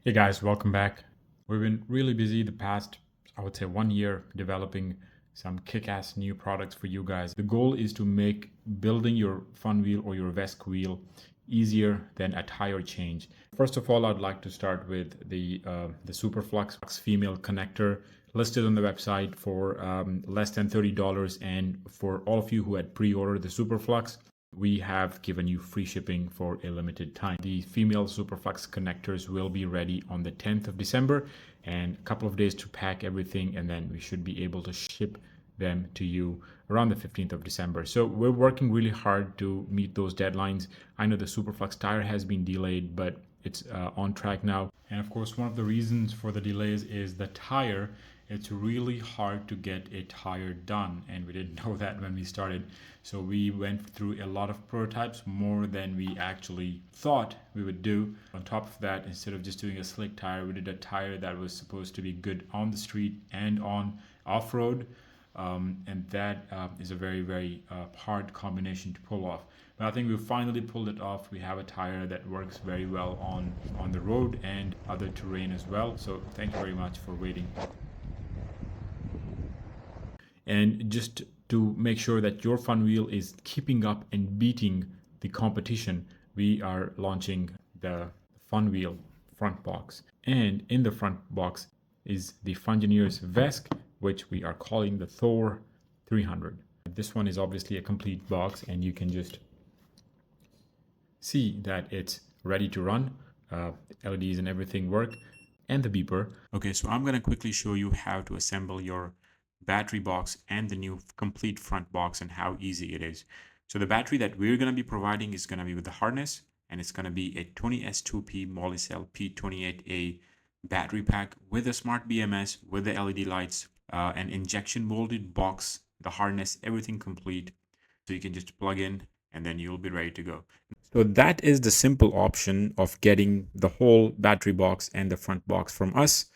Hey guys, welcome back. We've been really busy the past, I would say, 1 year developing some kick-ass new products for you guys. The goal is to make building your fun wheel or your Vesk wheel easier than a tire change. First of all, I'd like to start with the Superflux female connector listed on the website for less than $30. And for all of you who had pre-ordered the Superflux, we have given you free shipping for a limited time. The female Superflux connectors will be ready on the 10th of December and a couple of days to pack everything, and then we should be able to ship them to you around the 15th of December. So we're working really hard to meet those deadlines. I know the Superflux tire has been delayed, but it's on track now. And of course, one of the reasons for the delays is the tire. It's really hard to get a tire done, and we didn't know that when we started. So we went through a lot of prototypes, more than we actually thought we would do. On top of that, instead of just doing a slick tire, we did a tire that was supposed to be good on the street and on off-road. And that is a very hard combination to pull off. But I think we finally pulled it off. We have a tire that works very well on the road and other terrain as well. So thank you very much for waiting. And just to make sure that your fun wheel is keeping up and beating the competition, we are launching the fun wheel front box. And in the front box is the Fungineers Vesk, which we are calling the Thor 300. This one is obviously a complete box, and you can just see that it's ready to run. LEDs and everything work, and the beeper. Okay, so I'm going to quickly show you how to assemble your battery box and the new complete front box and how easy it is. So the battery that we're going to be providing is going to be with the harness, and it's going to be a 20S2P Molicel P28A battery pack with a smart BMS, with the LED lights, an injection molded box, the harness, everything complete. So you can just plug in and then you'll be ready to go. So that is the simple option of getting the whole battery box and the front box from us.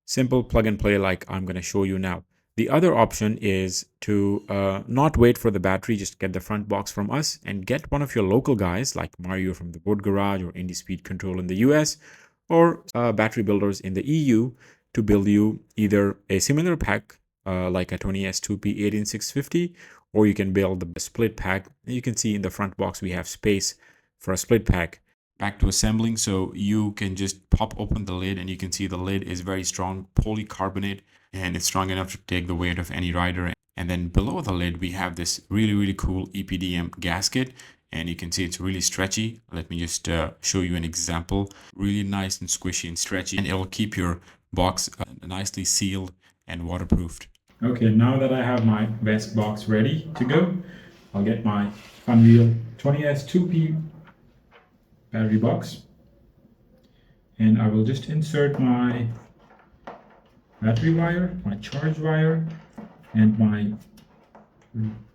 Simple plug and play like I'm going to show you now. The other option is to not wait for the battery, just get the front box from us and get one of your local guys like Mario from the Boat Garage or Indie Speed Control in the US, or battery builders in the EU to build you either a similar pack like a 20S2P 18650, or you can build the split pack. You can see in the front box we have space for a split pack. Back to assembling, so you can just pop open the lid and you can see the lid is very strong polycarbonate, and it's strong enough to take the weight of any rider. And then below the lid we have this really cool EPDM gasket, and you can see it's really stretchy. Let me just show you an example. Really nice and squishy and stretchy, and it'll keep your box nicely sealed and waterproofed. Okay, now that I have my Vesk box ready to go, I'll get my Funwheel 20S2P battery box, and I will just insert my battery wire, my charge wire, and my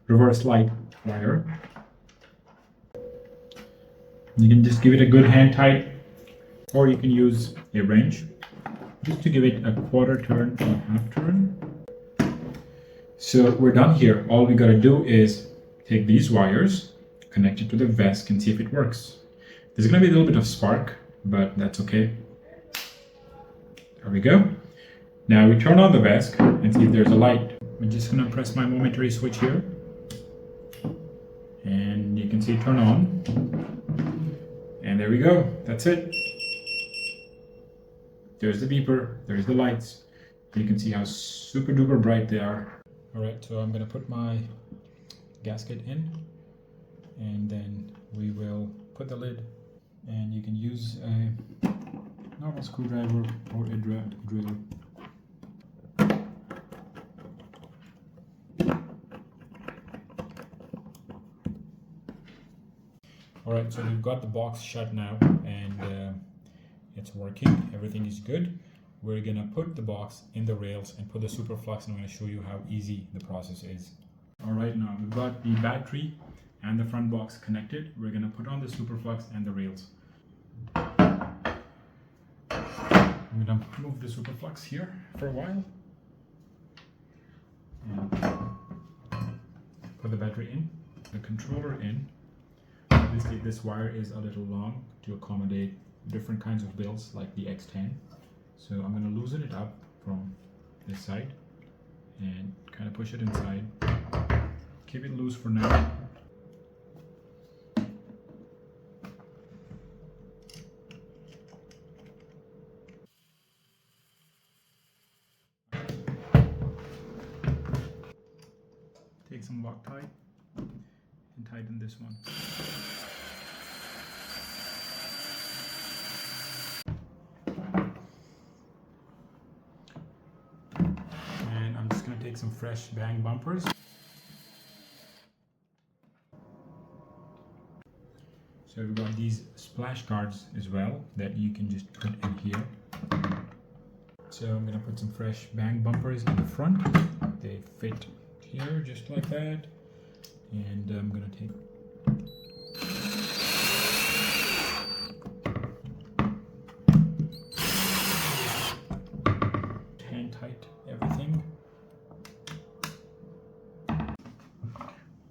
reverse light wire. You can just give it a good hand tight, or you can use a wrench just to give it a quarter turn or half turn. So we're done here. All we gotta do is take these wires, connect it to the Vesk, and see if it works. There's going to be a little bit of spark, but that's okay. There we go. Now we turn on the Vesk and see if there's a light. I'm just going to press my momentary switch here, and you can see turn on. And there we go. That's it. There's the beeper. There's the lights. You can see how super duper bright they are. All right, so I'm going to put my gasket in, and then we will put the lid. And you can use a normal screwdriver or a drill. Alright, so we've got the box shut now, and it's working. Everything is good. We're gonna put the box in the rails and put the Superflux, and I'm gonna show you how easy the process is. Alright, now we've got the battery and the front box connected. We're going to put on the Superflux and the rails. I'm going to move the Superflux here for a while and put the battery in, the controller in. Obviously this wire is a little long to accommodate different kinds of builds like the X10. So I'm going to loosen it up from this side and kind of push it inside. Keep it loose for now. Take some Loctite and tighten this one. And I'm just going to take some fresh bang bumpers. So we've got these splash guards as well that you can just put in here. So I'm going to put some fresh bang bumpers in the front. They fit here just like that. And I'm going to take hand tight everything.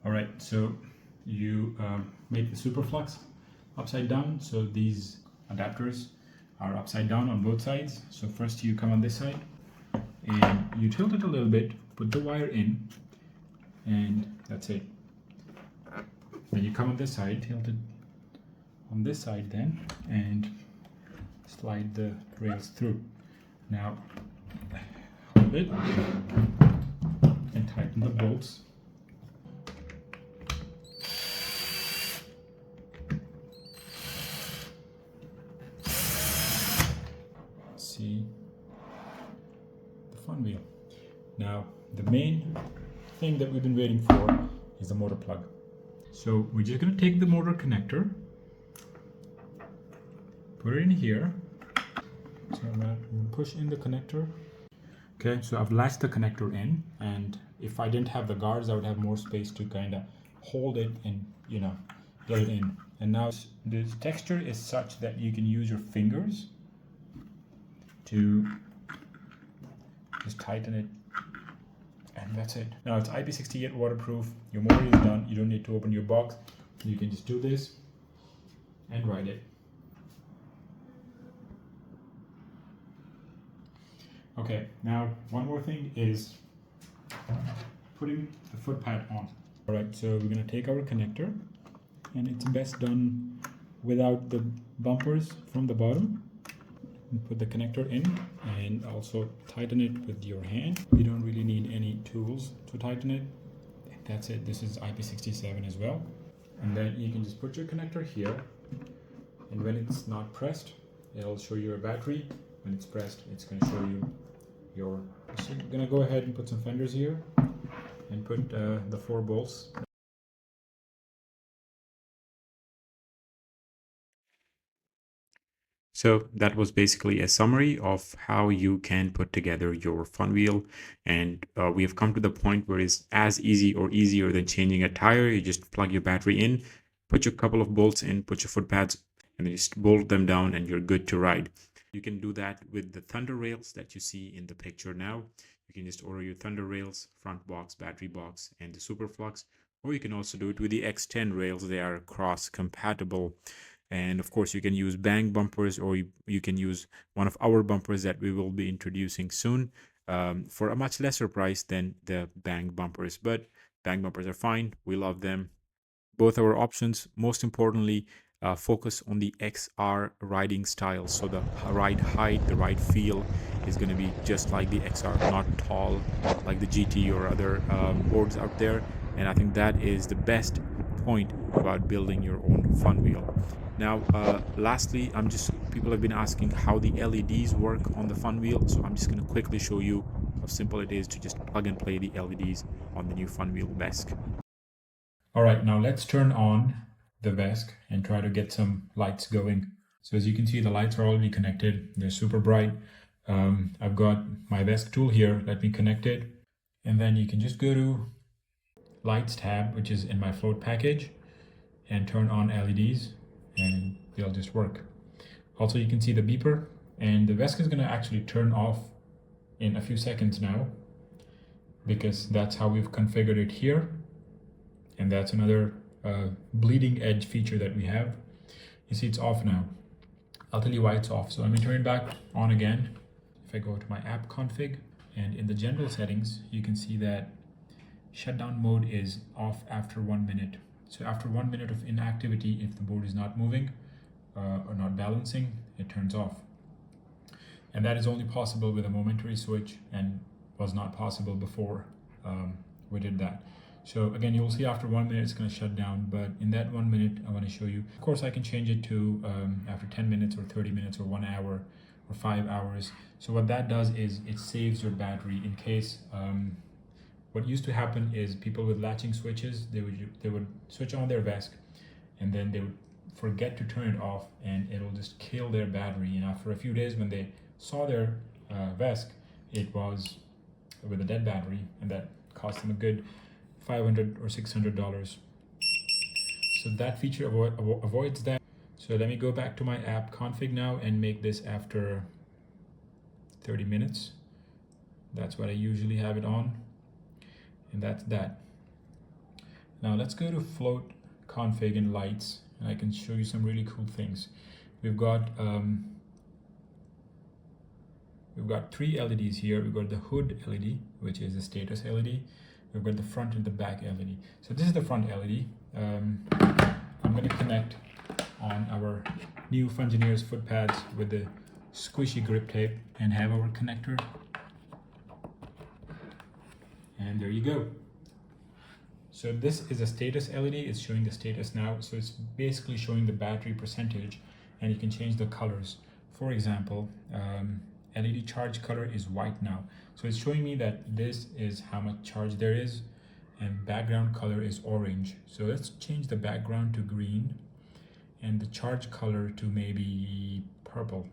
All right, so you make the superflux upside down. So these adapters are upside down on both sides. So first you come on this side and you tilt it a little bit, put the wire in, and that's it. Then you come on this side, tilt it on this side then, and slide the rails through. Now hold it and tighten the bolts. See the Funwheel. Now the main thing that we've been waiting for is the motor plug. So we're just going to take the motor connector, put it in here. So I'm going to push in the connector. Okay, so I've latched the connector in, and if I didn't have the guards, I would have more space to kind of hold it and, you know, get it in. And now the texture is such that you can use your fingers to just tighten it, and that's it. Now it's IP68 waterproof. Your motor is done. You don't need to open your box. You can just do this and ride it. Okay, now one more thing is putting the foot pad on. All right, so we're gonna take our connector, and it's best done without the bumpers from the bottom. Put the connector in and also tighten it with your hand. You don't really need any tools to tighten it. That's it. This is IP67 as well. And then you can just put your connector here, and when it's not pressed, it'll show you your battery. When it's pressed, it's going to show you your... So you're going to go ahead and put some fenders here and put the 4 bolts. So that was basically a summary of how you can put together your Funwheel, and we have come to the point where it's as easy or easier than changing a tire. You just plug your battery in, put your couple of bolts in, put your foot pads, and then just bolt them down, and you're good to ride. You can do that with the Thunder rails that you see in the picture now. You can just order your Thunder rails, front box, battery box, and the Superflux, or you can also do it with the X10 rails. They are cross compatible. And of course, you can use bang bumpers, or you can use one of our bumpers that we will be introducing soon for a much lesser price than the bang bumpers. But bang bumpers are fine. We love them. Both our options, most importantly, focus on the XR riding style. So the ride height, the ride feel is going to be just like the XR, not tall like the GT or other boards out there. And I think that is the best point about building your own Funwheel. Now, lastly, people have been asking how the LEDs work on the Funwheel. So I'm just going to quickly show you how simple it is to just plug and play the LEDs on the new Funwheel Vesk. All right, now let's turn on the Vesk and try to get some lights going. So as you can see, the lights are already connected. They're super bright. I've got my Vesk tool here. Let me connect it. And then you can just go to Lights tab, which is in my float package, and turn on LEDs, and they'll just work. Also, you can see the beeper, and the Vesk is going to actually turn off in a few seconds now, because that's how we've configured it here. And that's another bleeding edge feature that we have. You see it's off now. I'll tell you why it's off. So let me turn it back on again. If I go to my app config and in the general settings, you can see that shutdown mode is off after 1 minute. So after 1 minute of inactivity, if the board is not moving or not balancing, it turns off. And that is only possible with a momentary switch and was not possible before we did that. So again, you'll see after 1 minute it's going to shut down, but in that 1 minute I want to show you. Of course I can change it to after 10 minutes or 30 minutes or 1 hour or 5 hours. So what that does is it saves your battery in case what used to happen is people with latching switches, they would switch on their Vesk and then they would forget to turn it off and it'll just kill their battery. And after a few days when they saw their Vesk, it was with a dead battery, and that cost them a good $500 or $600. So that feature avoids that. So let me go back to my app config now and make this after 30 minutes. That's what I usually have it on, and that's that. Now let's go to float config and lights, and I can show you some really cool things. We've got 3 LEDs here. We've got the hood LED, which is the status LED. We've got the front and the back LED. So this is the front LED. I'm going to connect on our new Fungineers foot pads with the squishy grip tape and have our connector. And there you go. So this is a status LED. It's showing the status now. So it's basically showing the battery percentage, and you can change the colors. For example, LED charge color is white now. So it's showing me that this is how much charge there is, and background color is orange. So let's change the background to green and the charge color to maybe purple.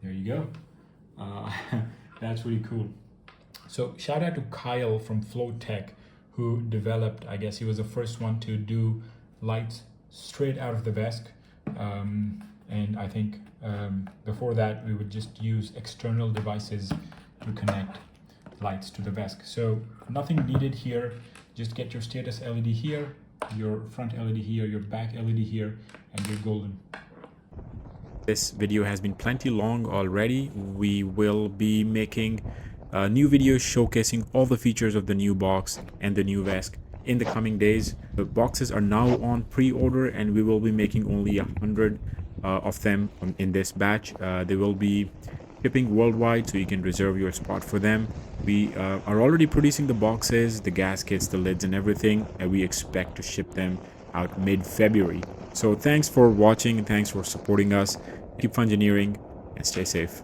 There you go. That's really cool. So shout out to Kyle from Float Tech, who developed, I guess he was the first one to do lights straight out of the Vesk. And I think before that we would just use external devices to connect lights to the Vesk. So nothing needed here. Just get your status LED here, your front LED here, your back LED here, and you're golden. This video has been plenty long already. We will be making new videos showcasing all the features of the new box and the new Vesk in the coming days. The boxes are now on pre-order, and we will be making only 100 of them in this batch. They will be shipping worldwide, so you can reserve your spot for them. We are already producing the boxes, the gaskets, the lids and everything, and we expect to ship them out mid-February. So thanks for watching and thanks for supporting us. Keep fungineering and stay safe.